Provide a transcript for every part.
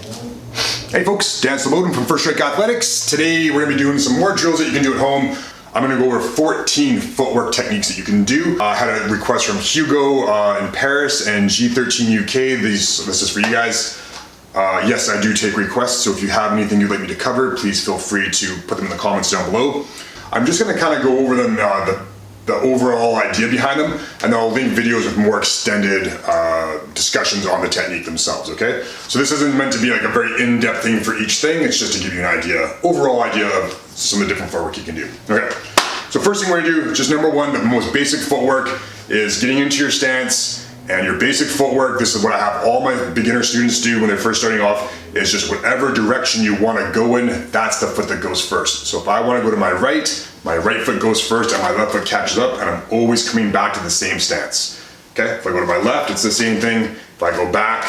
Hey folks, Dan Slobodin from First Strike Athletics. Today we're going to be doing some more drills that you can do at home. I'm going to go over 14 footwork techniques that you can do. I had a request from Hugo in Paris and G13 UK. This is for you guys. Yes, I do take requests, so if you have anything you'd like me to cover, please feel free to put them in the comments down below. I'm just going to kind of go over them, the overall idea behind them, and then I'll link videos with more extended discussions on the technique themselves, okay? So this isn't meant to be like a very in-depth thing for each thing, it's just to give you an idea, overall idea of some of the different footwork you can do. Okay, so first thing we're gonna do, just number one, the most basic footwork is getting into your stance, and your basic footwork, this is what I have all my beginner students do when they're first starting off, is just whatever direction you wanna go in, that's the foot that goes first. So if I wanna go to my right foot goes first and my left foot catches up, and I'm always coming back to the same stance. Okay, if I go to my left, it's the same thing. If I go back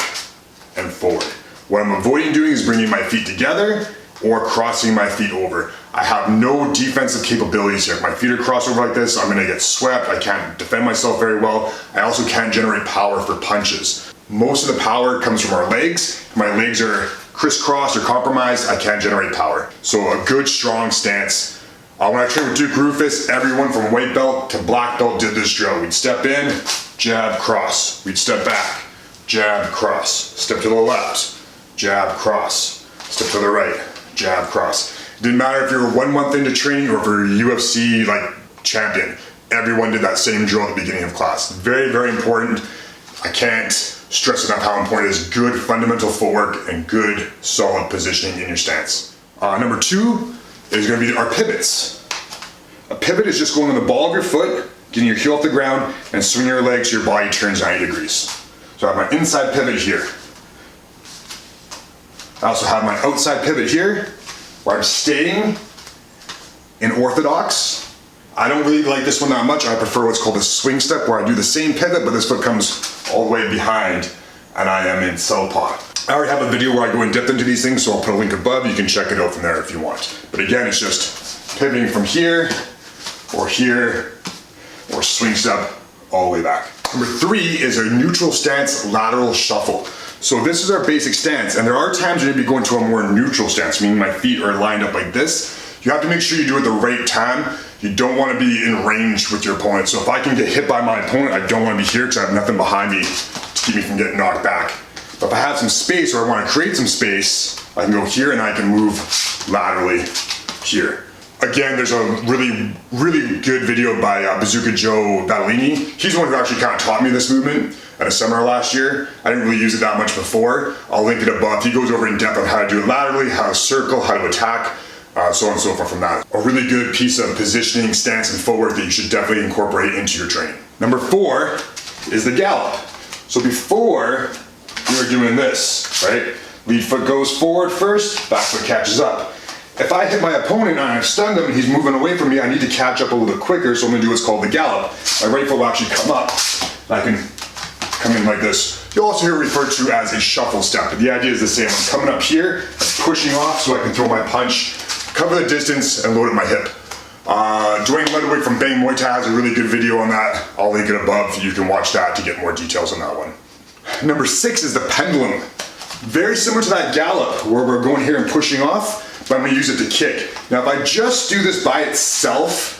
and forward. What I'm avoiding doing is bringing my feet together or crossing my feet over. I have no defensive capabilities here. If my feet are crossed over like this, I'm gonna get swept. I can't defend myself very well. I also can't generate power for punches. Most of the power comes from our legs. If my legs are crisscrossed or compromised, I can't generate power. So a good strong stance. When I trained with Duke Rufus, everyone from white belt to black belt did this drill. We'd step in, jab, cross. We'd step back, jab, cross. Step to the left, jab, cross. Step to the right, jab, cross. It didn't matter if you were 1 month into training or if you're a UFC champion. Everyone did that same drill at the beginning of class. Very, very important. I can't stress enough how important it is. Good fundamental footwork and good solid positioning in your stance. Number two is going to be our pivots. A pivot is just going on the ball of your foot, getting your heel off the ground, and swinging your legs so your body turns 90 degrees. So I have my inside pivot here. I also have my outside pivot here, where I'm staying in orthodox. I don't really like this one that much. I prefer what's called a swing step, where I do the same pivot, but this foot comes all the way behind, and I am in southpaw. I already have a video where I go in depth into these things, so I'll put a link above. You can check it out from there if you want. But again, it's just pivoting from here, or swing step all the way back. Number three is a neutral stance lateral shuffle. So this is our basic stance, and there are times you're gonna be going to a more neutral stance, meaning my feet are lined up like this. You have to make sure you do it the right time. You don't wanna be in range with your opponent. So if I can get hit by my opponent, I don't wanna be here because I have nothing behind me to keep me from getting knocked back. But if I have some space or I want to create some space, I can go here and I can move laterally here. Again, there's a really, really good video by Bazooka Joe Battellini. He's the one who actually kind of taught me this movement at a seminar last year. I didn't really use it that much before. I'll link it above. He goes over in depth on how to do it laterally, how to circle, how to attack, so on and so forth from that. A really good piece of positioning, stance, and footwork that you should definitely incorporate into your training. Number four is the gallop. So before, we were doing this, right? Lead foot goes forward first, back foot catches up. If I hit my opponent and I've stunned him and he's moving away from me, I need to catch up a little bit quicker, so I'm gonna do what's called the gallop. My right foot will actually come up, and I can come in like this. You'll also hear it referred to as a shuffle step, but the idea is the same. I'm coming up here, I'm pushing off so I can throw my punch, cover the distance, and load at my hip. Dwayne Ledwig from Bang Muay Thai has a really good video on that. I'll link it above. You can watch that to get more details on that one. Number six is the pendulum. Very similar to that gallop where we're going here and pushing off, but I'm gonna use it to kick. Now if I just do this by itself,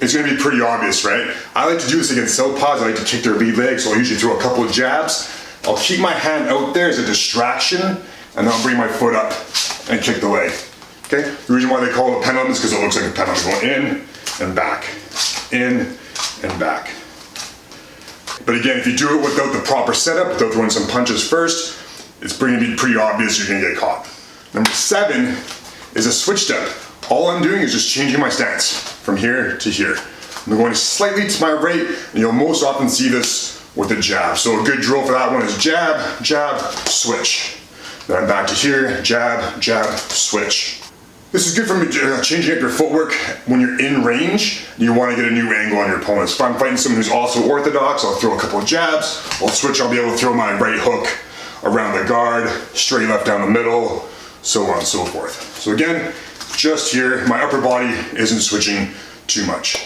it's gonna be pretty obvious, right? I like to do this against southpaws. I like to kick their lead leg, so I'll usually throw a couple of jabs. I'll keep my hand out there as a distraction, and then I'll bring my foot up and kick the leg. Okay? The reason why they call it a pendulum is because it looks like a pendulum going in and back, in and back. But again, if you do it without the proper setup, without throwing some punches first, it's going to be pretty obvious you're going to get caught. Number seven is a switch step. All I'm doing is just changing my stance from here to here. I'm going slightly to my right, and you'll most often see this with a jab. So a good drill for that one is jab, jab, switch. Then I'm back to here, jab, jab, switch. This is good for changing up your footwork when you're in range and you want to get a new angle on your opponents. If I'm fighting someone who's also orthodox, I'll throw a couple of jabs. I'll switch, I'll be able to throw my right hook around the guard, straight left down the middle, so on and so forth. So again, just here, my upper body isn't switching too much.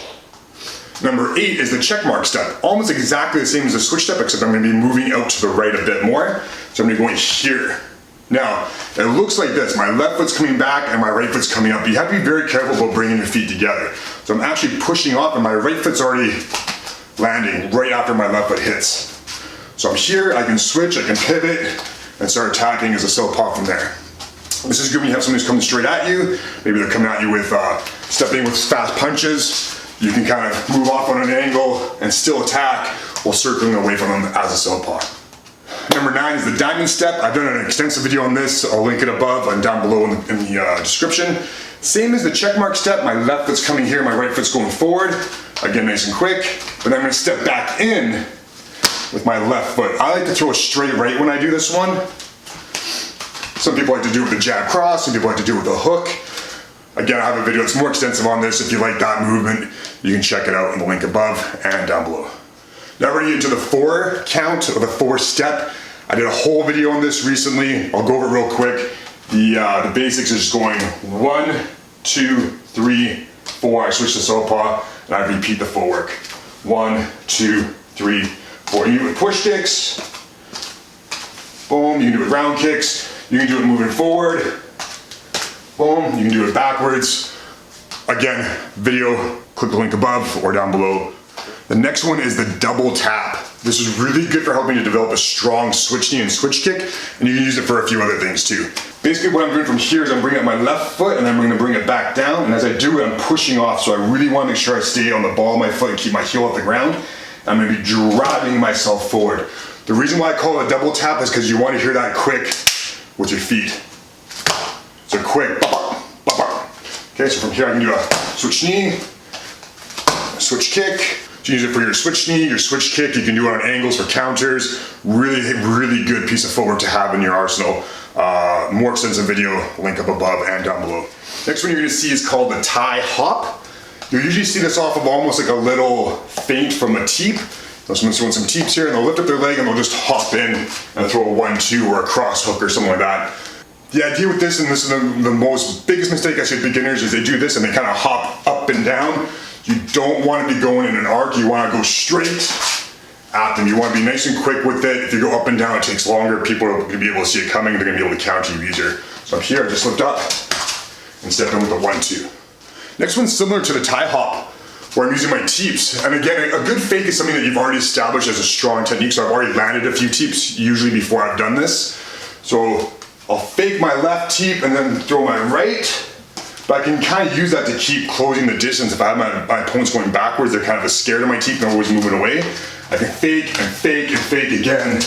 Number 8 is the check mark step. Almost exactly the same as the switch step, except I'm going to be moving out to the right a bit more. So I'm going to be going here Now, it looks like this. My left foot's coming back and my right foot's coming up. You have to be very careful about bringing your feet together. So I'm actually pushing off and my right foot's already landing right after my left foot hits. So I'm here, I can switch, I can pivot, and start attacking as a southpaw from there. This is good when you have somebody who's coming straight at you. Maybe they're coming at you with, stepping with fast punches. You can kind of move off on an angle and still attack while circling away from them as a southpaw. Number 9 is the diamond step. I've done an extensive video on this. I'll link it above and down below in the description. Same as the checkmark step. My left foot's coming here, my right foot's going forward. Again, nice and quick. But then I'm gonna step back in with my left foot. I like to throw a straight right when I do this one. Some people like to do it with a jab cross, some people like to do it with a hook. Again, I have a video that's more extensive on this. If you like that movement, you can check it out in the link above and down below. Now we're gonna get into the 4 count or the 4 step. I did a whole video on this recently. I'll go over it real quick. The basics is just going 1, 2, 3, 4. I switch to southpaw and I repeat the footwork. 1, 2, 3, 4. You can do it with push kicks. Boom. You can do it with round kicks. You can do it moving forward. Boom. You can do it backwards. Again, video, click the link above or down below. The next one is the double tap. This is really good for helping to develop a strong switch knee and switch kick, and you can use it for a few other things too. Basically what I'm doing from here is I'm bringing up my left foot and I'm going to bring it back down, and as I do it I'm pushing off, so I really want to make sure I stay on the ball of my foot and keep my heel off the ground. I'm going to be driving myself forward. The reason why I call it a double tap is because you want to hear that quick with your feet. So quick, bop, bop, bop. Okay, so from here I can do a switch knee, a switch kick. You use it for your switch knee, your switch kick. You can do it on angles for counters. Really, really good piece of footwork to have in your arsenal. More extensive video, link up above and down below. Next one you're gonna see is called the tie hop. You'll usually see this off of almost like a little feint from a teep. So someone's doing some teeps here and they'll lift up their leg and they'll just hop in and throw a 1-2 or a cross hook or something like that. The idea with this, and this is the most biggest mistake I see with beginners, is they do this and they kind of hop up and down. You don't want to be going in an arc, you want to go straight at them. You want to be nice and quick with it. If you go up and down, it takes longer. People are going to be able to see it coming. They're going to be able to counter you easier. So I'm here, I just lift up and step in with a 1-2. Next one's similar to the tie hop, where I'm using my teeps. And again, a good fake is something that you've already established as a strong technique. So I've already landed a few teeps usually before I've done this. So I'll fake my left teep and then throw my right. But I can kind of use that to keep closing the distance. If I have my opponents going backwards, they're kind of scared of my teep and they're always moving away. I can fake and fake and fake again,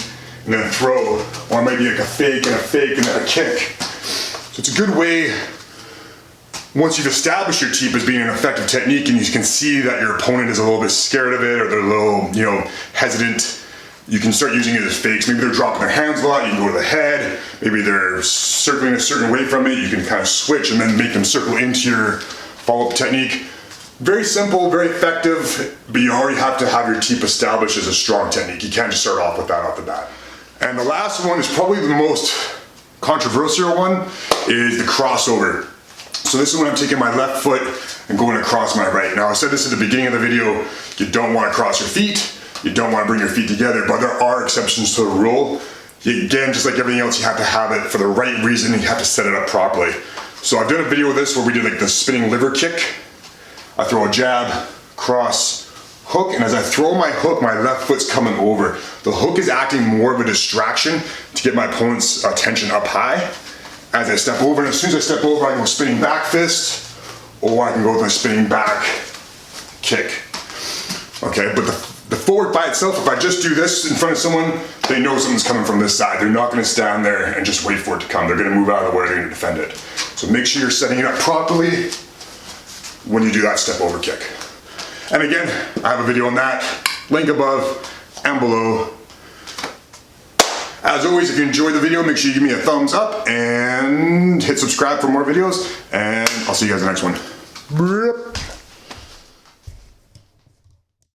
and then throw. Or it might be like a fake and then a kick. So it's a good way, once you've established your teep as being an effective technique and you can see that your opponent is a little bit scared of it or they're a little, hesitant, you can start using it as fakes. Maybe they're dropping their hands a lot, you can go to the head. Maybe they're circling a certain way from it, you can kind of switch and then make them circle into your follow-up technique. Very simple, very effective, but you already have to have your teep established as a strong technique. You can't just start off with that off the bat. And the last one is probably the most controversial one, is the crossover. So this is when I'm taking my left foot and going across my right. Now I said this at the beginning of the video, you don't want to cross your feet. You don't want to bring your feet together, but there are exceptions to the rule. Again, just like everything else, you have to have it for the right reason and you have to set it up properly. So I've done a video of this where we did like the spinning liver kick. I throw a jab, cross, hook, and as I throw my hook, my left foot's coming over. The hook is acting more of a distraction to get my opponent's attention up high. As I step over, and as soon as I step over, I can go spinning back fist, or I can go with my spinning back kick. Okay, but the forward by itself, if I just do this in front of someone, they know something's coming from this side. They're not gonna stand there and just wait for it to come. They're gonna move out of the way, they're gonna defend it. So make sure you're setting it up properly when you do that step over kick. And again, I have a video on that, link above and below. As always, if you enjoyed the video, make sure you give me a thumbs up and hit subscribe for more videos, and I'll see you guys in the next one.